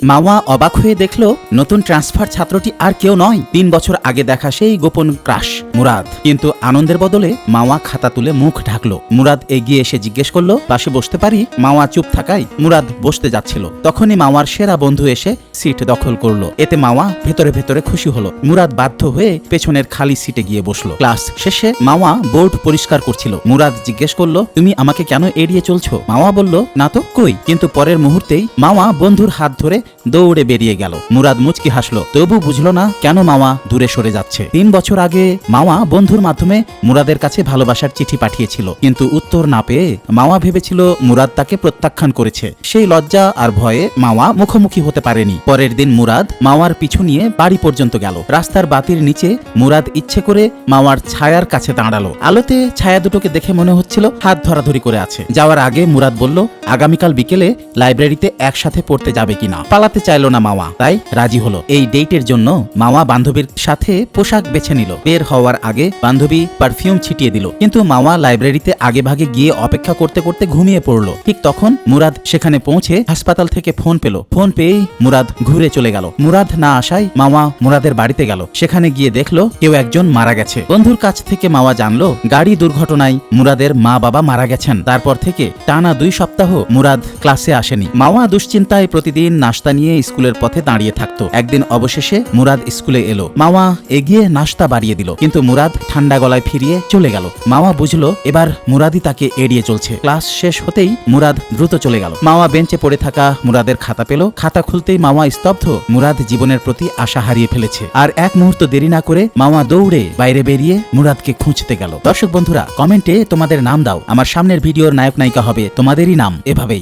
মাওয়া অবাক হয়ে দেখল নতুন ট্রান্সফার ছাত্রটি আর কেউ নয়, ৩ বছর আগে দেখা সেই গোপন ক্রাশ মুরাদ। কিন্তু আনন্দের বদলে মাওয়া খাতা তুলে মুখ ঢাকলো। মুরাদ এগিয়ে এসে জিজ্ঞেস করলো, পাশে বসতে পারি? মাওয়া চুপ থাকায় মুরাদ বসতে যাচ্ছিল। তখনই মাওয়ার সেরা বন্ধু এসে সিট দখল করলো। এতে মাওয়া ভেতরে ভেতরে খুশি হলো। মুরাদ বাধ্য হয়ে পেছনের খালি সিটে গিয়ে বসলো। ক্লাস শেষে মাওয়া বোর্ড পরিষ্কার করছিল। মুরাদ জিজ্ঞেস করলো, তুমি আমাকে কেন এড়িয়ে চলছো? মাওয়া বলল, না তো, কই? কিন্তু পরের মুহূর্তেই মাওয়া বন্ধুর হাত ধরে দৌড়ে বেরিয়ে গেল। মুরাদ মুচকি হাসলো, তবু বুঝলো না কেন মাওয়া দূরে সরে যাচ্ছে। ৩ বছর আগে মাওয়া বন্ধুর মাধ্যমে মুরাদের কাছে ভালোবাসার চিঠি পাঠিয়েছিল, কিন্তু উত্তর না পেয়ে মাওয়া ভেবেছিল মুরাদ তাকে প্রত্যাখ্যান করেছে। সেই লজ্জা আর ভয়ে মাওয়া মুখোমুখি হতে পারেনি। পরের দিন মুরাদ মাওয়ার পিছু নিয়ে বাড়ি পর্যন্ত গেল। রাস্তার বাতির নিচে মুরাদ ইচ্ছে করে মাওয়ার ছায়ার কাছে দাঁড়ালো। আলোতে ছায়া দুটোকে দেখে মনে হচ্ছিল হাত ধরাধরি করে আছে। যাওয়ার আগে মুরাদ বলল, আগামীকাল বিকেলে লাইব্রেরিতে একসাথে পড়তে যাবে কিনা। পালাতে চাইল না মাওয়া, তাই রাজি হলো। এই ডেটের জন্য মাওয়া বান্ধবীর সাথে পোশাক বেছে নিল। বের হওয়ার আগে বান্ধবী পারফিউম ছিটিয়ে দিল, কিন্তু মাওয়া লাইব্রেরিতে আগে ভাগে গিয়ে অপেক্ষা করতে করতে ঘুমিয়ে পড়লো। ঠিক তখন মুরাদ সেখানে পৌঁছে হাসপাতাল থেকে ফোন পেল। ফোন পেয়েই মুরাদ ঘুরে চলে গেল। মুরাদ না আসায় মাওয়া মুরাদের বাড়িতে গেল। সেখানে গিয়ে দেখলো কেউ একজন মারা গেছে। বন্ধুর কাছ থেকে মাওয়া জানলো গাড়ি দুর্ঘটনায় মুরাদের মা বাবা মারা গেছেন। তারপর থেকে টানা 2 সপ্তাহ মুরাদ ক্লাসে আসেনি। মাওয়া দুশ্চিন্তায় প্রতিদিন নাস্তা নিয়ে স্কুলের পথে দাঁড়িয়ে থাকতো। একদিন অবশেষে মুরাদ স্কুলে এলো। মাওয়া এগিয়ে নাস্তা বাড়িয়ে দিল, কিন্তু মুরাদ ঠান্ডা গলায় ফিরিয়ে চলে গেল। মাওয়া বুঝলো এবার মুরাদই তাকে এড়িয়ে চলছে। ক্লাস শেষ হতেই মুরাদ দ্রুত চলে গেল। মাওয়া বেঞ্চে পড়ে থাকা মুরাদের খাতা পেল। খাতা খুলতেই মাওয়া স্তব্ধ। মুরাদ জীবনের প্রতি আশা হারিয়ে ফেলেছে। আর এক মুহূর্ত দেরি না করে মাওয়া দৌড়ে বাইরে বেরিয়ে মুরাদকে খুঁজতে গেল। দর্শক বন্ধুরা, কমেন্টে তোমাদের নাম দাও। আমার সামনের ভিডিওর নায়ক নায়িকা হবে তোমাদেরই নাম। এভাবেই